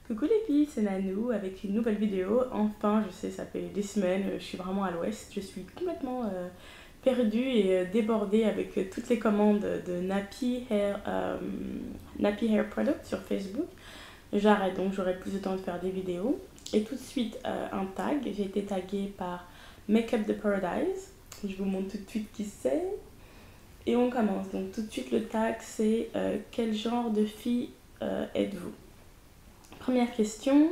Coucou les filles, c'est Nanou avec une nouvelle vidéo. Enfin, je sais, ça fait des semaines, je suis vraiment à l'ouest. Je suis complètement perdue et débordée avec toutes les commandes de Nappy Hair Product sur Facebook. J'arrête donc, j'aurai plus de temps de faire des vidéos. Et tout de suite, un tag. J'ai été taguée par Makeup the Paradise. Je vous montre tout de suite qui c'est. Et on commence. Donc tout de suite, le tag, c'est quel genre de fille êtes-vous? Première question,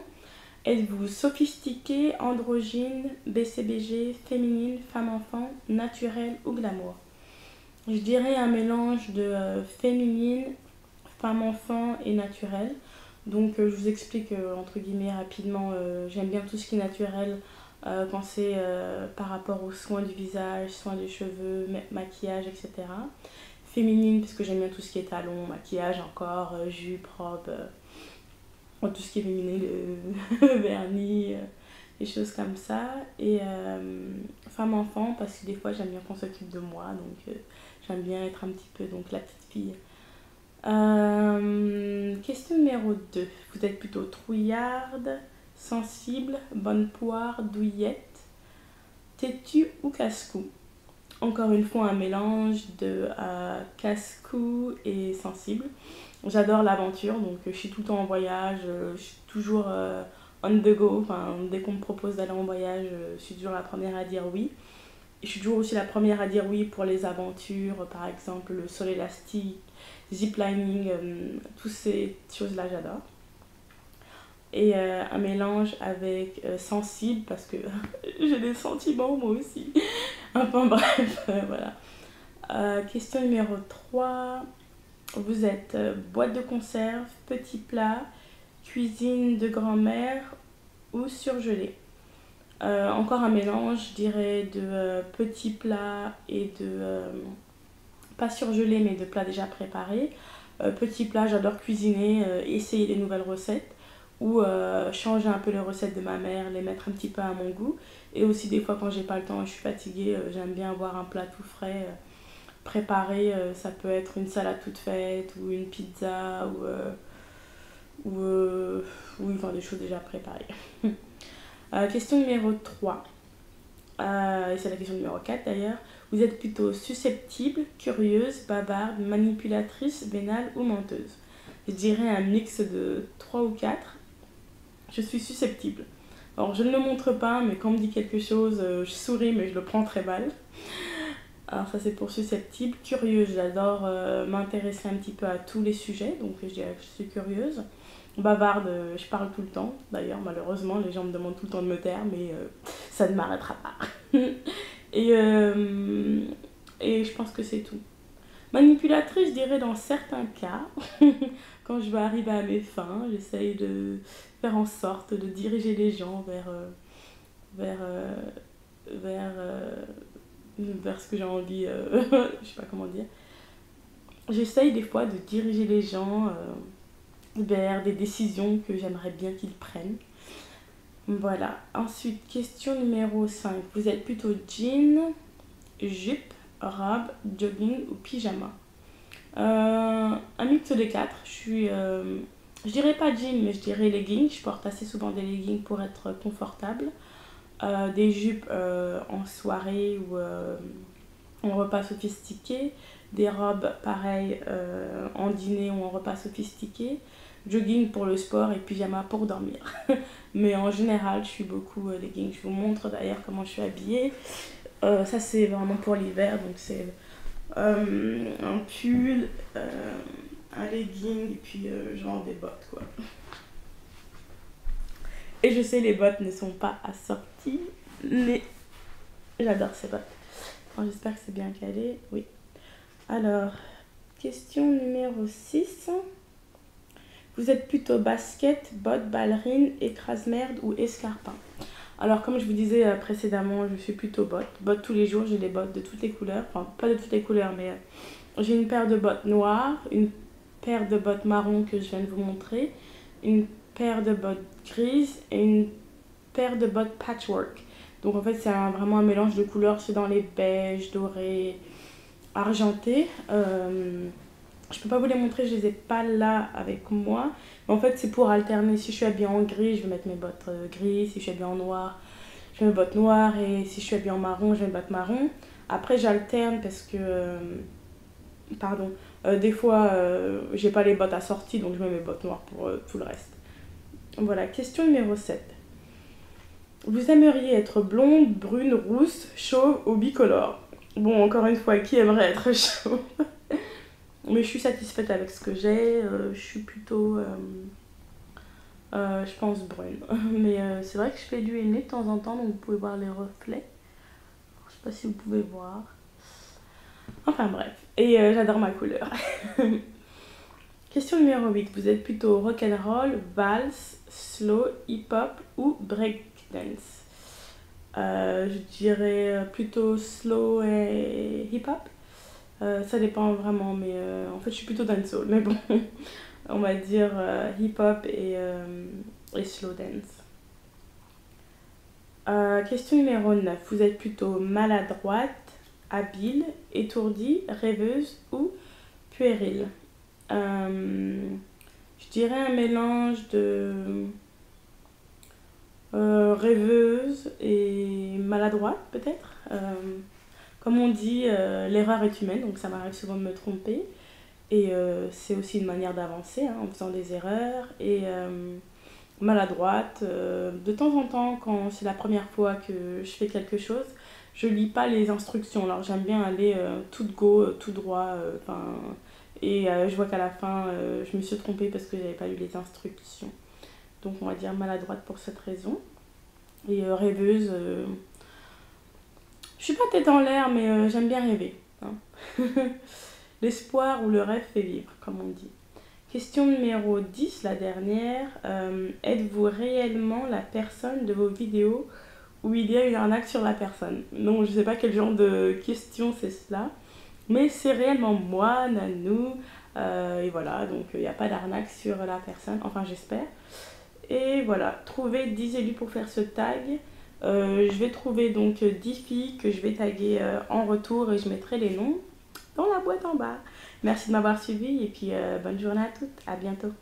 êtes-vous sophistiquée, androgyne, BCBG, féminine, femme-enfant, naturelle ou glamour? Je dirais un mélange de féminine, femme-enfant et naturelle. Donc je vous explique entre guillemets rapidement, j'aime bien tout ce qui est naturel quand c'est par rapport aux soins du visage, soins des cheveux, maquillage, etc. Féminine parce que j'aime bien tout ce qui est talons, maquillage encore, jupe, robe, tout ce qui est féminin, le vernis, des choses comme ça. Et femme-enfant, parce que des fois j'aime bien qu'on s'occupe de moi, donc j'aime bien être un petit peu donc la petite fille. Question numéro 2. Vous êtes plutôt trouillarde, sensible, bonne poire, douillette, têtue ou casse-cou? Encore une fois, un mélange de casse-cou et sensible. J'adore l'aventure, donc je suis tout le temps en voyage, je suis toujours on the go. Enfin, dès qu'on me propose d'aller en voyage, je suis toujours la première à dire oui. Et je suis toujours aussi la première à dire oui pour les aventures, par exemple le sol élastique, ziplining, toutes ces choses-là j'adore. Et un mélange avec sensible, parce que j'ai des sentiments moi aussi. Enfin bref, voilà. Question numéro 3. Vous êtes boîte de conserve, petit plat, cuisine de grand-mère ou surgelé? Encore un mélange, je dirais, de petits plats et de... pas surgelé, mais de plats déjà préparés. Petit plat, j'adore cuisiner, essayer des nouvelles recettes ou changer un peu les recettes de ma mère, les mettre un petit peu à mon goût. Et aussi des fois quand j'ai pas le temps et je suis fatiguée, j'aime bien avoir un plat tout frais préparé. Ça peut être une salade toute faite ou une pizza ou oui, enfin, des choses déjà préparées. Question numéro 3. C'est la question numéro 4 d'ailleurs. Vous êtes plutôt susceptible, curieuse, bavarde, manipulatrice, vénale ou menteuse? Je dirais un mix de 3 ou 4. Je suis susceptible. Alors je ne le montre pas, mais quand on me dit quelque chose, je souris, mais je le prends très mal. Alors ça c'est pour susceptible. Curieuse, j'adore m'intéresser un petit peu à tous les sujets, donc je dirais que je suis curieuse. Bavarde, je parle tout le temps. D'ailleurs, malheureusement, les gens me demandent tout le temps de me taire, mais ça ne m'arrêtera pas. et, euh, et je pense que c'est tout. Manipulatrice, je dirais dans certains cas, quand je veux arriver à mes fins, j'essaye de faire en sorte de diriger les gens vers, euh, vers, euh, vers ce que j'ai envie, je sais pas comment dire. J'essaye des fois de diriger les gens vers des décisions que j'aimerais bien qu'ils prennent. Voilà. Ensuite, question numéro 5. Vous êtes plutôt jean, jupe, robe, jogging ou pyjama? Un mix des quatre. Je dirais pas jean, mais je dirais legging. Je porte assez souvent des leggings pour être confortable. Des jupes en soirée ou en repas sophistiqué. Des robes pareilles en dîner ou en repas sophistiqué. Jogging pour le sport et pyjama pour dormir. Mais en général, je suis beaucoup legging. Je vous montre d'ailleurs comment je suis habillée. Ça, c'est vraiment pour l'hiver. Donc, c'est un pull, un legging et puis genre des bottes, quoi. Et je sais, les bottes ne sont pas assorties, mais j'adore ces bottes. Enfin, j'espère que c'est bien calé. Oui. Alors, question numéro 6. Vous êtes plutôt basket, bottes, ballerines, écrase-merde ou escarpin? Alors, comme je vous disais précédemment, je suis plutôt bottes. Bottes tous les jours, j'ai des bottes de toutes les couleurs. Enfin, pas de toutes les couleurs, mais j'ai une paire de bottes noires, une paire de bottes marron que je viens de vous montrer, une paire de bottes grises et une paire de bottes patchwork. Donc, en fait, c'est vraiment un mélange de couleurs. C'est dans les beiges, dorés, argentés. Je peux pas vous les montrer, je les ai pas là avec moi. Mais en fait, c'est pour alterner. Si je suis habillée en gris, je vais mettre mes bottes gris. Si je suis habillée en noir, je mets mes bottes noires. Et si je suis habillée en marron, je mets mes bottes marron. Après, j'alterne parce que... pardon. Des fois, j'ai pas les bottes assorties, donc je mets mes bottes noires pour tout le reste. Voilà, question numéro 7. Vous aimeriez être blonde, brune, rousse, chauve ou bicolore? Bon, encore une fois, qui aimerait être chauve? Mais je suis satisfaite avec ce que j'ai. Je suis plutôt, je pense, brune. Mais c'est vrai que je fais du henné de temps en temps, donc vous pouvez voir les reflets. Je sais pas si vous pouvez voir. Enfin bref. Et j'adore ma couleur. Question numéro 8. Vous êtes plutôt rock'n'roll, valse, slow, hip-hop ou breakdance? Je dirais plutôt slow et hip-hop. Ça dépend vraiment, mais en fait je suis plutôt dancehall. Mais bon, on va dire hip-hop et slow dance. Question numéro 9. Vous êtes plutôt maladroite, habile, étourdie, rêveuse ou puérile? Je dirais un mélange de rêveuse et maladroite peut-être. Comme on dit, l'erreur est humaine, donc ça m'arrive souvent de me tromper. Et c'est aussi une manière d'avancer hein, en faisant des erreurs. Et maladroite, de temps en temps, quand c'est la première fois que je fais quelque chose, je lis pas les instructions. Alors j'aime bien aller tout go, tout droit. Et je vois qu'à la fin, je me suis trompée parce que j'avais pas lu les instructions. Donc on va dire maladroite pour cette raison. Et rêveuse, je suis pas tête en l'air, mais j'aime bien rêver. Hein. L'espoir ou le rêve fait vivre, comme on dit. Question numéro 10, la dernière. Êtes-vous réellement la personne de vos vidéos où il y a une arnaque sur la personne? Non, je sais pas quel genre de question c'est cela. Mais c'est réellement moi, Nanou. Et voilà, donc il n'y a pas d'arnaque sur la personne. Enfin, j'espère. Et voilà, trouvez 10 élus pour faire ce tag. Je vais trouver donc 10 filles que je vais taguer en retour et je mettrai les noms dans la boîte en bas. Merci de m'avoir suivi et puis bonne journée à toutes. À bientôt.